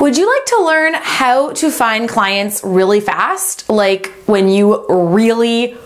Would you like to learn how to find clients really fast? Like when you really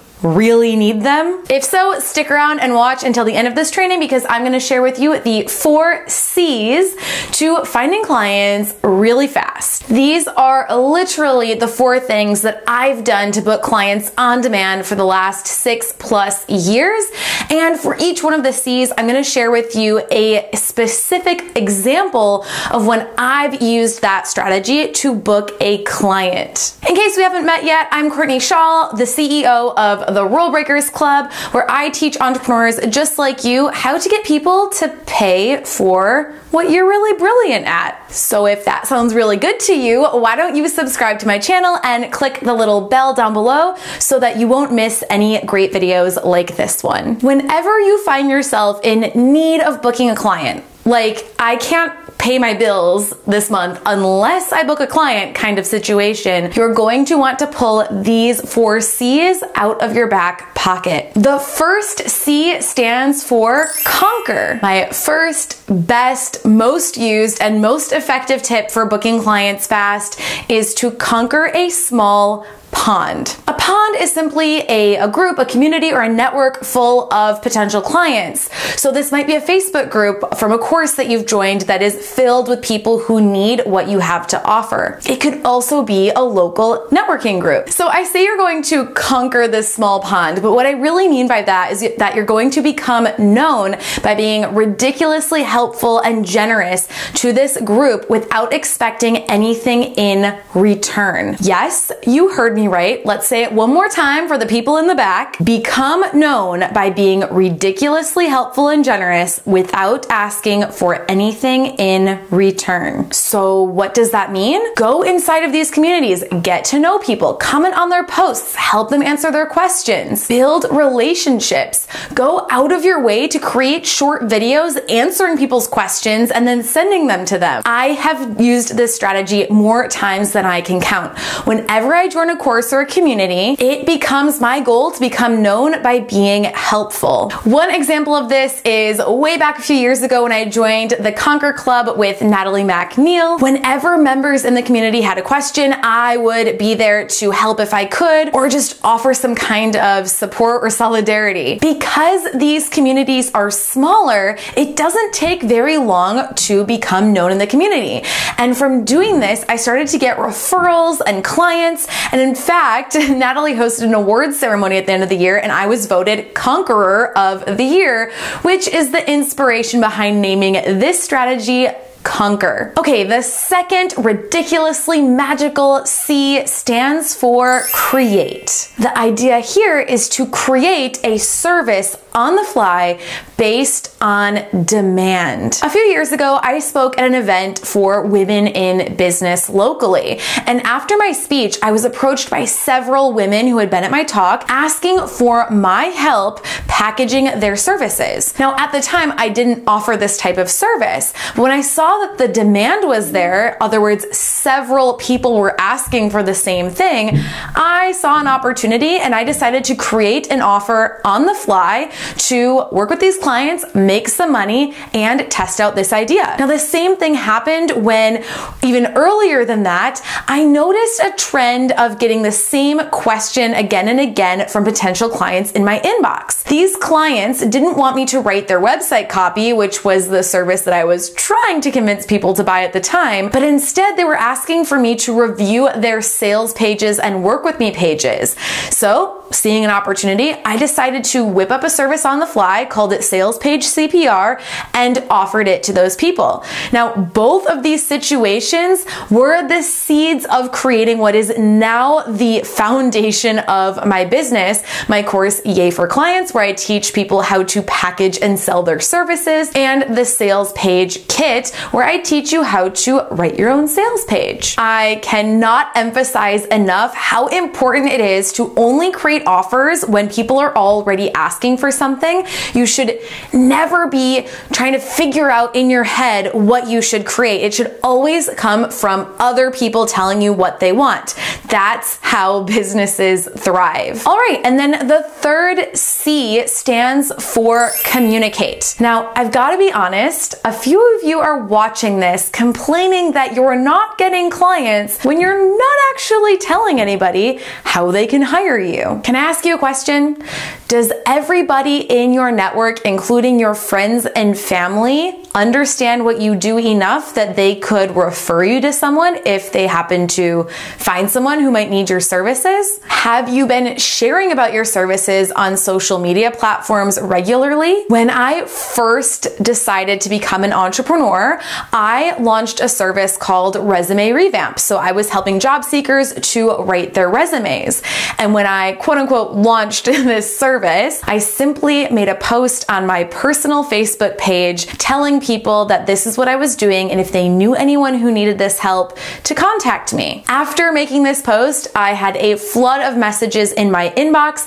need them? If so, stick around and watch until the end of this training because I'm gonna share with you the 4 C's to finding clients really fast. These are literally the 4 things that I've done to book clients on demand for the last 6+ years. And for each one of the C's, I'm gonna share with you a specific example of when I've used that strategy to book a client. In case we haven't met yet, I'm Courtney Shaw, the CEO of the Rule Breakers Club, where I teach entrepreneurs just like you how to get people to pay for what you're really brilliant at. So if that sounds really good to you, why don't you subscribe to my channel and click the little bell down below so that you won't miss any great videos like this one. Whenever you find yourself in need of booking a client, like I can't pay my bills this month unless I book a client kind of situation, you're going to want to pull these 4 C's out of your back pocket. The first C stands for conquer. My first, best, most used, and most effective tip for booking clients fast is to conquer a small pond. A pond is simply a group, a community, or a network full of potential clients. So this might be a Facebook group from a course that you've joined that is filled with people who need what you have to offer. It could also be a local networking group. So I say you're going to conquer this small pond, but what I really mean by that is that you're going to become known by being ridiculously helpful and generous to this group without expecting anything in return. Yes, you heard me right. Let's say it one more time for the people in the back. Become known by being ridiculously helpful and generous without asking for anything in return. So what does that mean? Go inside of these communities, get to know people, comment on their posts, help them answer their questions, build relationships, go out of your way to create short videos answering people's questions and then sending them to them. I have used this strategy more times than I can count. Whenever I join a course or a community, it becomes my goal to become known by being helpful. One example of this is way back a few years ago when I joined the Conquer Club with Natalie MacNeil. Whenever members in the community had a question, I would be there to help if I could, or just offer some kind of support or solidarity. Because these communities are smaller, it doesn't take very long to become known in the community. And from doing this, I started to get referrals and clients, and in fact, Natalie hosted an awards ceremony at the end of the year and I was voted Conqueror of the Year, which is the inspiration behind naming this strategy Conquer. Okay, the second ridiculously magical C stands for create. The idea here is to create a service on the fly based on demand. A few years ago, I spoke at an event for women in business locally. And after my speech, I was approached by several women who had been at my talk asking for my help packaging their services. Now, at the time, I didn't offer this type of service, but when I saw that the demand was there, in other words, several people were asking for the same thing, I saw an opportunity and I decided to create an offer on the fly to work with these clients, make some money, and test out this idea. Now, the same thing happened when, even earlier than that, I noticed a trend of getting the same question again and again from potential clients in my inbox. These clients didn't want me to write their website copy, which was the service that I was trying to convince people to buy at the time, but instead they were asking for me to review their sales pages and work with me pages. So, seeing an opportunity, I decided to whip up a service on the fly, called it Sales Page CPR, and offered it to those people. Now, both of these situations were the seeds of creating what is now the foundation of my business, my course Yay for Clients, where I teach people how to package and sell their services, and the Sales Page Kit, where I teach you how to write your own sales page. I cannot emphasize enough how important it is to only create offers when people are already asking for something. You should never be trying to figure out in your head what you should create. It should always come from other people telling you what they want. That's how businesses thrive. All right, and then the third C stands for communicate. Now, I've got to be honest, a few of you are watching this complaining that you're not getting clients when you're not actually telling anybody how they can hire you. Can I ask you a question? Does everybody in your network, including your friends and family, understand what you do enough that they could refer you to someone if they happen to find someone who might need your services? Have you been sharing about your services on social media platforms regularly? When I first decided to become an entrepreneur, I launched a service called Resume Revamp. So I was helping job seekers to write their resumes. And when I quote unquote launched this service, I simply made a post on my personal Facebook page telling people that this is what I was doing and if they knew anyone who needed this help to contact me. After making this post, I had a flood of messages in my inbox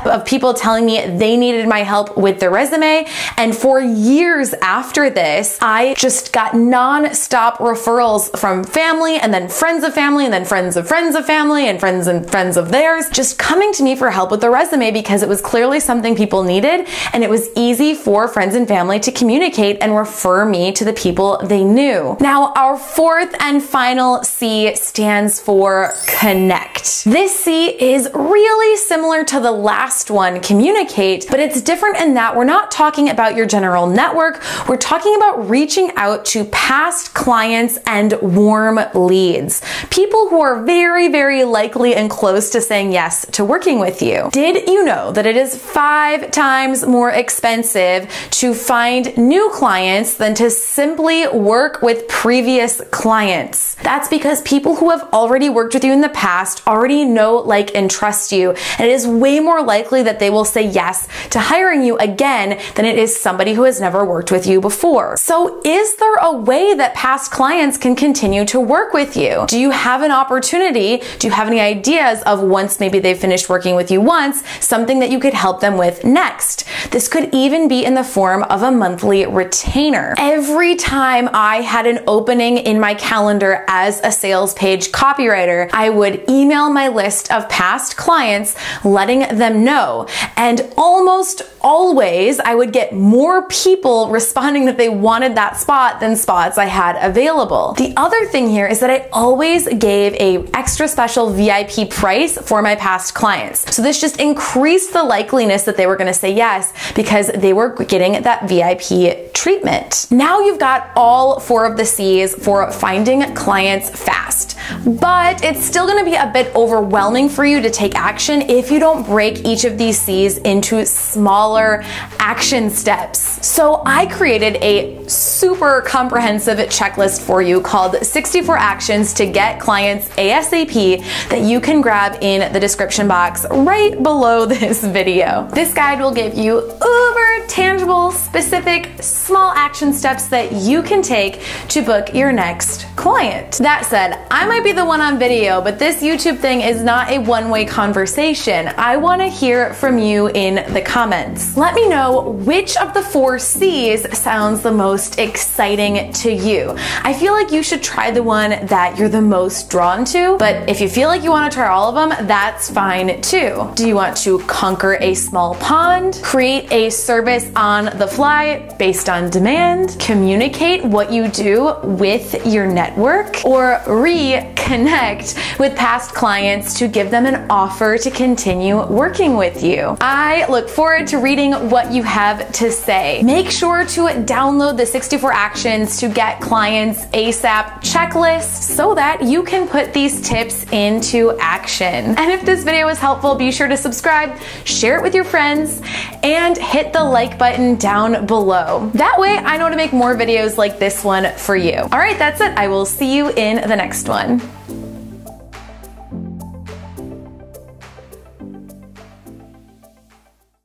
of people telling me they needed my help with their resume. And for years after this, I just got non-stop referrals from family and then friends of family and then friends of friends of family and friends of theirs just coming to me for help with their resume because it was clearly something people needed and it was easy for friends and family to communicate and refer me to the people they knew. Now, our fourth and final C stands for connect. This C is really similar to the last one, communicate, but it's different in that we're not talking about your general network. We're talking about reaching out to past clients and warm leads. People who are very, very likely and close to saying yes to working with you. Did you know that it is 5 times more expensive to find new clients than to simply work with previous clients? That's because people who have already worked with you in the past already know, like, and trust you. And it is way more likely that they will say yes to hiring you again than it is somebody who has never worked with you before. So is there a way that past clients can continue to work with you? Do you have an opportunity? Do you have any ideas of once maybe they've finished working with you once, something that you could help them with next? This could even be in the form of a monthly retainer. Every time I had an opening in my calendar as a sales page copywriter, I would email my list of past clients, letting them know. And almost always I would get more people responding that they wanted that spot than spots I had available. The other thing here is that I always gave a extra special VIP price for my past clients. So this just increased the likeliness that they were going to say yes because they were getting that VIP treatment. Now you've got all 4 of the C's for finding clients fast, but it's still going to be a bit overwhelming for you to take action if you don't break each of these C's into smaller action steps. So I created a super comprehensive checklist for you called 64 Actions to Get Clients ASAP that you can grab in the description box right below this video. This guide will give you uber tangible, specific, small action steps that you can take to book your next client. That said, I might be the one on video, but this YouTube thing is not a one-way conversation. I want to hear from you in the comments. Let me know which of the 4 C's sounds the most exciting to you. I feel like you should try the one that you're the most drawn to, but if you feel like you want to try all of them, that's fine too. Do you want to conquer a small pond, create a service on the fly based on demand, communicate what you do with your network, or reconnect with past clients to give them an offer to continue working with you? I look forward to reading what you have to say. Make sure to download the 64 Actions to Get Clients ASAP checklist so that you can put these tips into action. And if this video was helpful, be sure to subscribe, share it with your friends, and hit the like button down below. That way I know to make more videos like this one for you. All right, that's it. I will see you in the next one.